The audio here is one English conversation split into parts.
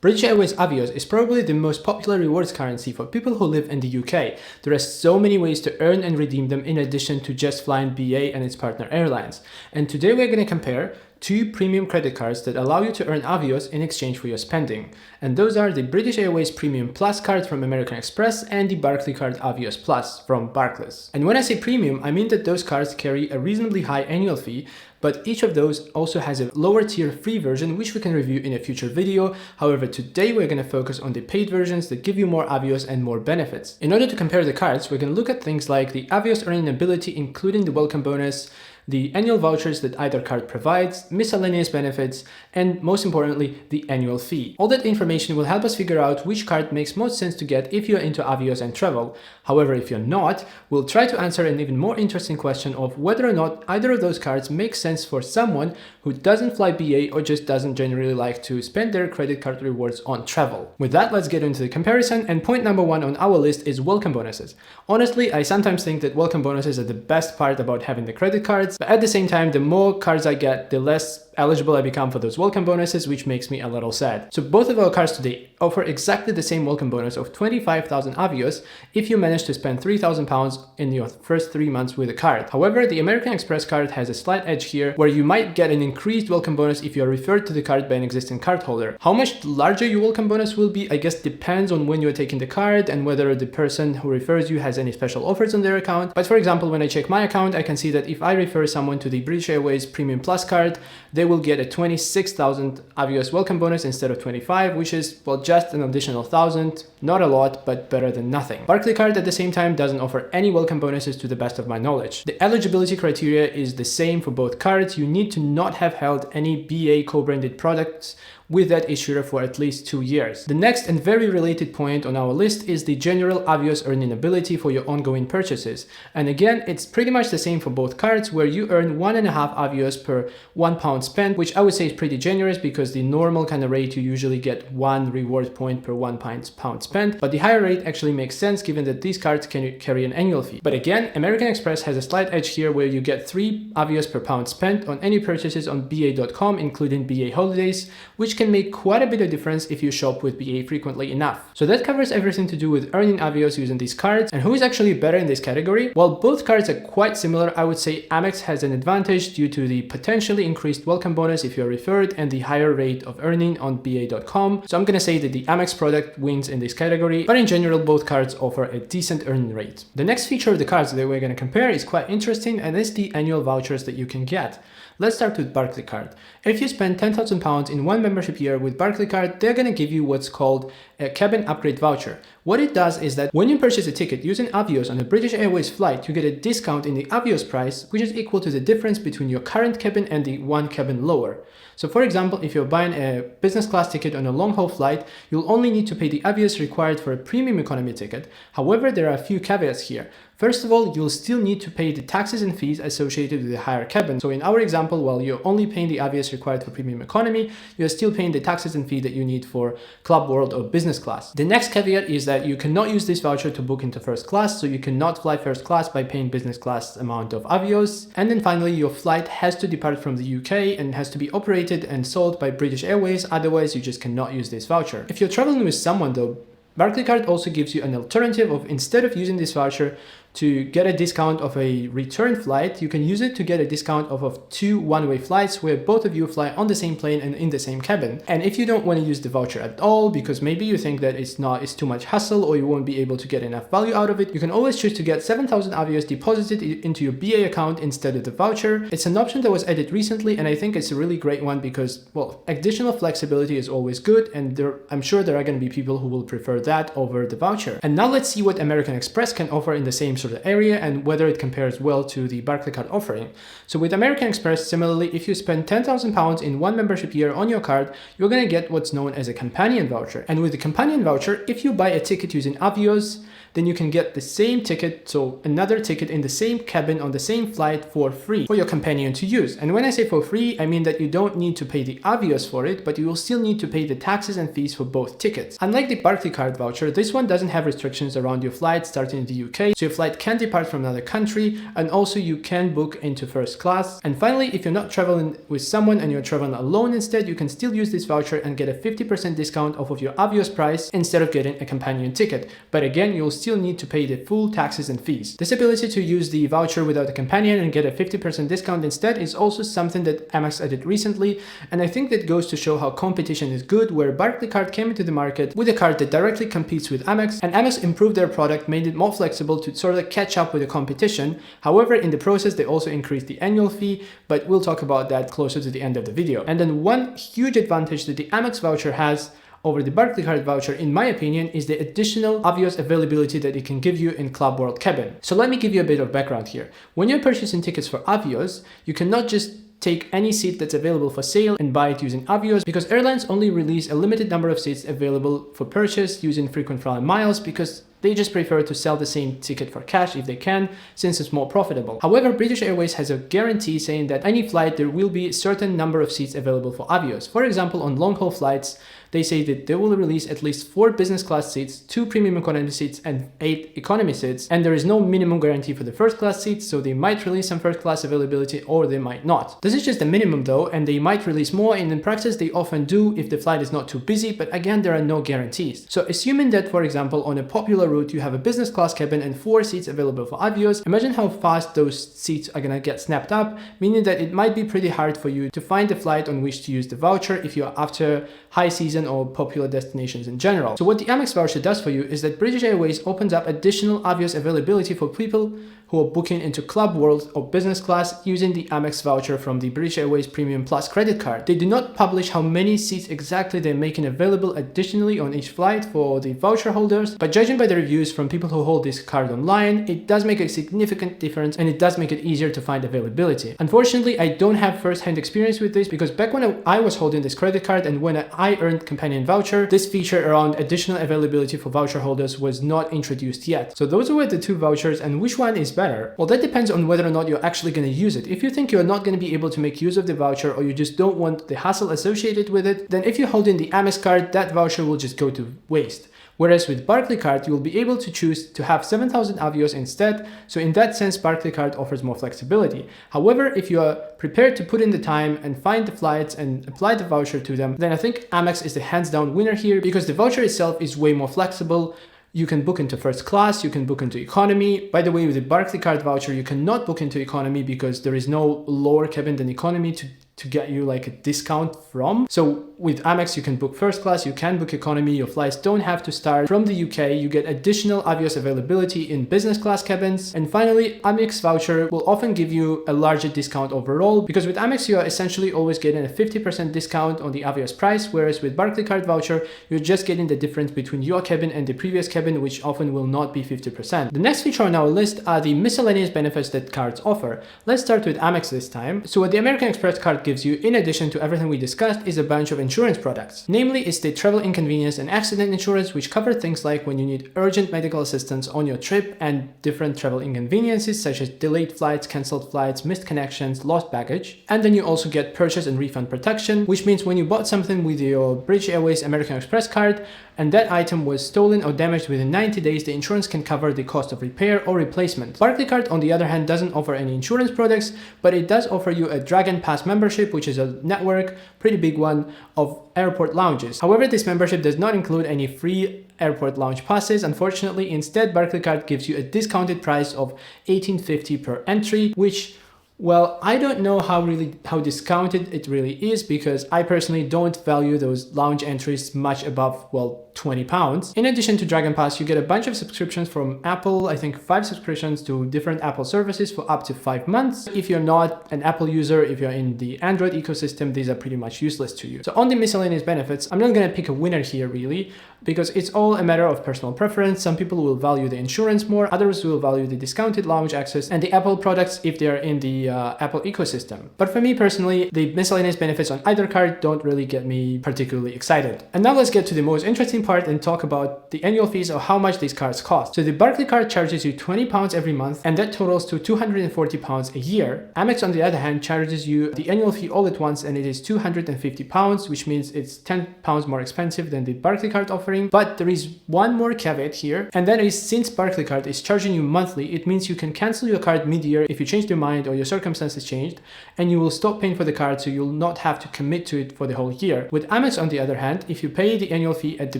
British Airways Avios is probably the most popular rewards currency for people who live in the UK. There are so many ways to earn and redeem them in addition to just flying BA and its partner airlines. And today we're going to compare two premium credit cards that allow you to earn Avios in exchange for your spending. And those are the British Airways Premium Plus card from American Express and the Barclaycard Avios Plus from Barclays. And when I say premium, I mean that those cards carry a reasonably high annual fee, but each of those also has a lower tier free version, which we can review in a future video. However, today we're going to focus on the paid versions that give you more Avios and more benefits. In order to compare the cards, we're going to look at things like the Avios earning ability, including the welcome bonus, the annual vouchers that either card provides, miscellaneous benefits, and most importantly, the annual fee. All that information will help us figure out which card makes most sense to get if you're into Avios and travel. However, if you're not, we'll try to answer an even more interesting question of whether or not either of those cards make sense for someone who doesn't fly BA or just doesn't generally like to spend their credit card rewards on travel. With that, let's get into the comparison, and point number one on our list is welcome bonuses. Honestly, I sometimes think that welcome bonuses are the best part about having the credit cards, but at the same time, the more cards I get, the less eligible I become for those welcome bonuses, which makes me a little sad. So both of our cards today offer exactly the same welcome bonus of 25,000 Avios if you manage to spend £3,000 in your first 3 months with the card. However, the American Express card has a slight edge here where you might get an increased welcome bonus if you are referred to the card by an existing cardholder. How much larger your welcome bonus will be, I guess, depends on when you're taking the card and whether the person who refers you has any special offers on their account. But for example, when I check my account, I can see that if I refer someone to the British Airways Premium Plus card, they will get a 26,000 Avios welcome bonus instead of 25, which is, well, just an additional 1,000. Not a lot, but better than nothing. Barclaycard at the same time doesn't offer any welcome bonuses to the best of my knowledge. The eligibility criteria is the same for both cards. You need to not have held any BA co-branded products with that issuer for at least 2 years. The next and very related point on our list is the general Avios earning ability for your ongoing purchases. And again, it's pretty much the same for both cards, where you earn 1.5 Avios per £1 spent, which I would say is pretty generous because the normal kind of rate you usually get 1 reward point per £1 spent. But the higher rate actually makes sense given that these cards can carry an annual fee. But again, American Express has a slight edge here where you get 3 Avios per pound spent on any purchases on BA.com, including BA holidays, which can make quite a bit of difference if you shop with BA frequently enough. So that covers everything to do with earning Avios using these cards. And who is actually better in this category? Well, both cards are quite similar. I would say Amex has an advantage due to the potentially increased welcome bonus if you're referred and the higher rate of earning on BA.com. So I'm going to say that the Amex product wins in this category, but in general, both cards offer a decent earning rate. The next feature of the cards that we're going to compare is quite interesting, and it's the annual vouchers that you can get. Let's start with Barclaycard. If you spend £10,000 in one membership year with Barclaycard, they're going to give you what's called a cabin upgrade voucher. What it does is that when you purchase a ticket using Avios on a British Airways flight, you get a discount in the Avios price, which is equal to the difference between your current cabin and the one cabin lower. So for example, if you're buying a business class ticket on a long haul flight, you'll only need to pay the Avios required for a premium economy ticket. However, there are a few caveats here. First of all, you'll still need to pay the taxes and fees associated with the higher cabin. So in our example, while you're only paying the Avios required for premium economy, you're still paying the taxes and fee that you need for Club World or business class. The next caveat is that you cannot use this voucher to book into first class, so you cannot fly first class by paying business class amount of Avios. And then finally, your flight has to depart from the UK and has to be operated and sold by British Airways, otherwise you just cannot use this voucher. If you're traveling with someone though, Barclaycard also gives you an alternative of, instead of using this voucher to get a discount of a return flight, you can use it to get a discount of 2 one-way flights where both of you fly on the same plane and in the same cabin. And if you don't want to use the voucher at all because maybe you think that it's too much hassle or you won't be able to get enough value out of it, you can always choose to get 7,000 Avios deposited into your BA account instead of the voucher. It's an option that was added recently, and I think it's a really great one because, well, additional flexibility is always good, and I'm sure there are going to be people who will prefer that over the voucher. And now let's see what American Express can offer in the same sort of area and whether it compares well to the Barclaycard offering. So with American Express, similarly, if you spend £10,000 in one membership year on your card, you're going to get what's known as a companion voucher. And with the companion voucher, if you buy a ticket using Avios, then you can get the same ticket, so another ticket in the same cabin on the same flight for free for your companion to use. And when I say for free, I mean that you don't need to pay the Avios for it, but you will still need to pay the taxes and fees for both tickets. Unlike the Barclaycard voucher, this one doesn't have restrictions around your flight starting in the UK, so your flight flight can depart from another country, and also you can book into first class. And finally, if you're not traveling with someone and you're traveling alone instead, you can still use this voucher and get a 50% discount off of your Avios price instead of getting a companion ticket. But again, you'll still need to pay the full taxes and fees. This ability to use the voucher without a companion and get a 50% discount instead is also something that Amex added recently, and I think that goes to show how competition is good, where Barclaycard came into the market with a card that directly competes with Amex, and Amex improved their product, made it more flexible to sort of catch up with the competition. However, in the process, they also increased the annual fee, but we'll talk about that closer to the end of the video. And then one huge advantage that the Amex voucher has over the Barclaycard voucher, in my opinion, is the additional Avios availability that it can give you in Club World cabin. So let me give you a bit of background here. When you're purchasing tickets for Avios, you cannot just take any seat that's available for sale and buy it using Avios, because airlines only release a limited number of seats available for purchase using frequent flyer miles, because they just prefer to sell the same ticket for cash if they can, since it's more profitable. However, British Airways has a guarantee saying that any flight there will be a certain number of seats available for Avios. For example, on long-haul flights, they say that they will release at least 4 business class seats, 2 premium economy seats, and 8 economy seats. And there is no minimum guarantee for the first class seats, so they might release some first class availability or they might not. This is just the minimum though, and they might release more, and in practice they often do if the flight is not too busy, but again, there are no guarantees. So assuming that, for example, on a popular route you have a business class cabin and 4 seats available for Avios, imagine how fast those seats are gonna get snapped up, meaning that it might be pretty hard for you to find a flight on which to use the voucher if you're after high season or popular destinations in general. So what the Amex voucher does for you is that British Airways opens up additional Avios availability for people who are booking into Club World or business class using the Amex voucher from the British Airways Premium Plus credit card. They do not publish how many seats exactly they're making available additionally on each flight for the voucher holders, but judging by the reviews from people who hold this card online, it does make a significant difference, and it does make it easier to find availability. Unfortunately, I don't have first-hand experience with this, because back when I was holding this credit card and when I earned companion voucher, this feature around additional availability for voucher holders was not introduced yet. So those were the two vouchers, and which one is better? Well, that depends on whether or not you're actually going to use it. If you think you're not going to be able to make use of the voucher, or you just don't want the hassle associated with it, then if you're holding the Amex card, that voucher will just go to waste. Whereas with Barclaycard, you will be able to choose to have 7,000 Avios instead. So in that sense, Barclaycard offers more flexibility. However, if you are prepared to put in the time and find the flights and apply the voucher to them, then I think Amex is the hands down winner here, because the voucher itself is way more flexible. You can book into first class, you can book into economy. By the way, with the Barclaycard voucher, you cannot book into economy because there is no lower cabin than economy to get you like a discount from. So with Amex, you can book first class, you can book economy, your flights don't have to start from the UK, you get additional Avios availability in business class cabins. And finally, Amex voucher will often give you a larger discount overall, because with Amex, you are essentially always getting a 50% discount on the Avios price, whereas with Barclaycard voucher, you're just getting the difference between your cabin and the previous cabin, which often will not be 50%. The next feature on our list are the miscellaneous benefits that cards offer. Let's start with Amex this time. So what the American Express card gives you, in addition to everything we discussed, is a bunch of insurance products. Namely, it's the travel inconvenience and accident insurance, which cover things like when you need urgent medical assistance on your trip and different travel inconveniences such as delayed flights, cancelled flights, missed connections, lost baggage. And then you also get purchase and refund protection, which means when you bought something with your British Airways American Express card and that item was stolen or damaged within 90 days, the insurance can cover the cost of repair or replacement. Barclaycard, on the other hand, doesn't offer any insurance products, but it does offer you a Dragon Pass membership, which is a network, pretty big one, of airport lounges. However, this membership does not include any free airport lounge passes. Unfortunately, instead, Barclaycard gives you a discounted price of $18.50 per entry, which, well, I don't know how discounted it really is, because I personally don't value those lounge entries much above, well, £20. In addition to Dragon Pass, you get a bunch of subscriptions from Apple. I think 5 subscriptions to different Apple services for up to 5 months. If you're not an Apple user, if you're in the Android ecosystem, these are pretty much useless to you. So on the miscellaneous benefits, I'm not going to pick a winner here really, because it's all a matter of personal preference. Some people will value the insurance more, others will value the discounted lounge access and the Apple products if they're in the Apple ecosystem. But for me personally, the miscellaneous benefits on either card don't really get me particularly excited. And now let's get to the most interesting part part and talk about the annual fees or how much these cards cost. So the Barclaycard charges you £20 every month, and that totals to £240 a year. Amex, on the other hand, charges you the annual fee all at once, and it is £250, which means it's £10 more expensive than the Barclaycard offering. But there is one more caveat here, and that is, since Barclaycard is charging you monthly, it means you can cancel your card mid-year if you change your mind or your circumstances changed, and you will stop paying for the card, so you'll not have to commit to it for the whole year. With Amex, on the other hand, if you pay the annual fee at the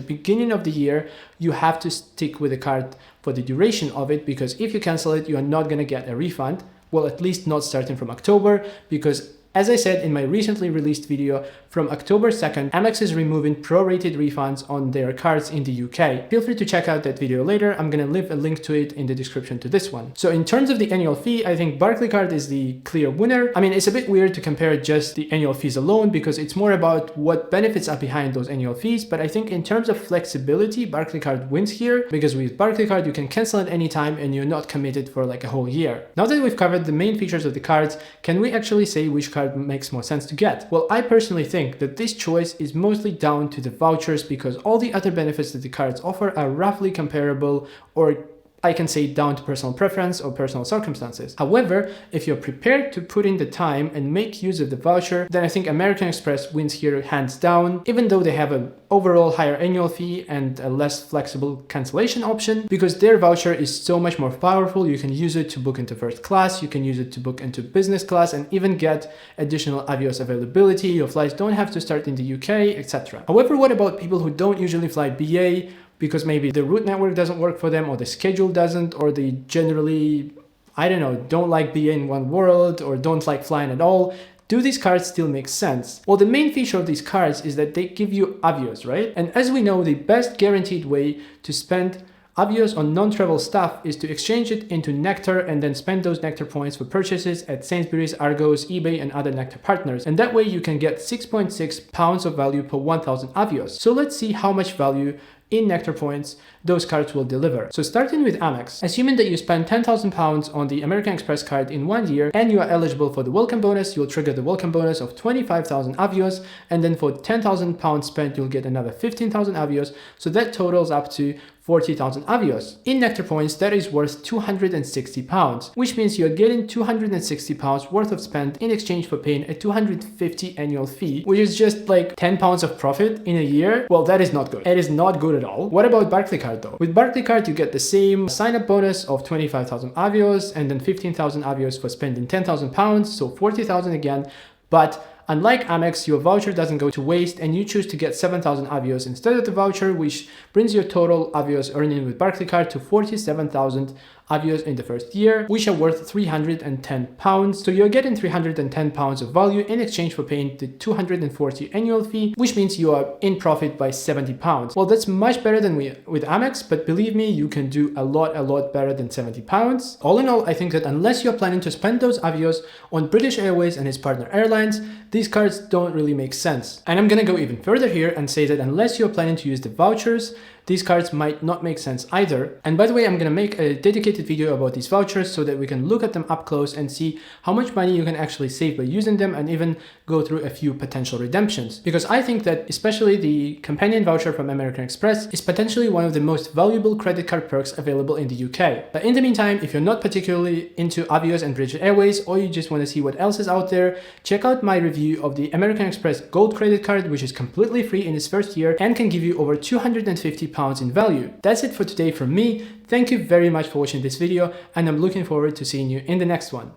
beginning of the year, you have to stick with the card for the duration of it, because if you cancel it, you are not going to get a refund. Well, at least not starting from October, because as I said in my recently released video, from October 2nd, Amex is removing prorated refunds on their cards in the UK. Feel free to check out that video later. I'm going to leave a link to it in the description to this one. So in terms of the annual fee, I think Barclaycard is the clear winner. I mean, it's a bit weird to compare just the annual fees alone, because it's more about what benefits are behind those annual fees. But I think in terms of flexibility, Barclaycard wins here, because with Barclaycard, you can cancel at any time and you're not committed for like a whole year. Now that we've covered the main features of the cards, can we actually say which card makes more sense to get? Well, I personally think that this choice is mostly down to the vouchers, because all the other benefits that the cards offer are roughly comparable, or I can say down to personal preference or personal circumstances. However, if you're prepared to put in the time and make use of the voucher, then I think American Express wins here hands down, even though they have an overall higher annual fee and a less flexible cancellation option, because their voucher is so much more powerful. You can use it to book into first class, you can use it to book into business class, and even get additional Avios availability. Your flights don't have to start in the UK, etc. However, what about people who don't usually fly BA, because maybe the route network doesn't work for them, or the schedule doesn't, or they generally, I don't know, don't like BA in one world, or don't like flying at all? Do these cards still make sense? Well, the main feature of these cards is that they give you Avios, right? And as we know, the best guaranteed way to spend Avios on non-travel stuff is to exchange it into Nectar and then spend those Nectar points for purchases at Sainsbury's, Argos, eBay, and other Nectar partners. And that way you can get 6.6 pounds of value per 1,000 Avios. So let's see how much value in Nectar points those cards will deliver. So starting with Amex, assuming that you spend £10,000 on the American Express card in 1 year and you are eligible for the welcome bonus, you'll trigger the welcome bonus of 25,000 Avios, and then for £10,000 spent, you'll get another 15,000 Avios. So that totals up to 40,000 Avios. In Nectar points, that is worth £260, which means you're getting £260 worth of spend in exchange for paying a £250 annual fee, which is just like £10 of profit in a year. Well, that is not good. It is not good at all. What about Barclaycard though? With Barclaycard, you get the same sign-up bonus of 25,000 Avios and then 15,000 Avios for spending £10,000, so 40,000 again, but unlike Amex, your voucher doesn't go to waste, and you choose to get 7,000 Avios instead of the voucher, which brings your total Avios earning with Barclaycard to 47,000 Avios in the first year, which are worth £310. So you're getting £310 of value in exchange for paying the 240 annual fee, which means you are in profit by £70. Well, that's much better than with Amex, but believe me, you can do a lot better than £70. All in all, I think that unless you're planning to spend those Avios on British Airways and its partner airlines, these cards don't really make sense. And I'm gonna go even further here and say that unless you're planning to use the vouchers, these cards might not make sense either. And by the way, I'm gonna make a dedicated video about these vouchers so that we can look at them up close and see how much money you can actually save by using them, and even go through a few potential redemptions. Because I think that especially the companion voucher from American Express is potentially one of the most valuable credit card perks available in the UK. But in the meantime, if you're not particularly into Avios and British Airways, or you just want to see what else is out there, check out my review of the American Express Gold credit card, which is completely free in its first year and can give you over £250 in value. That's it for today from me. Thank you very much for watching this video, and I'm looking forward to seeing you in the next one.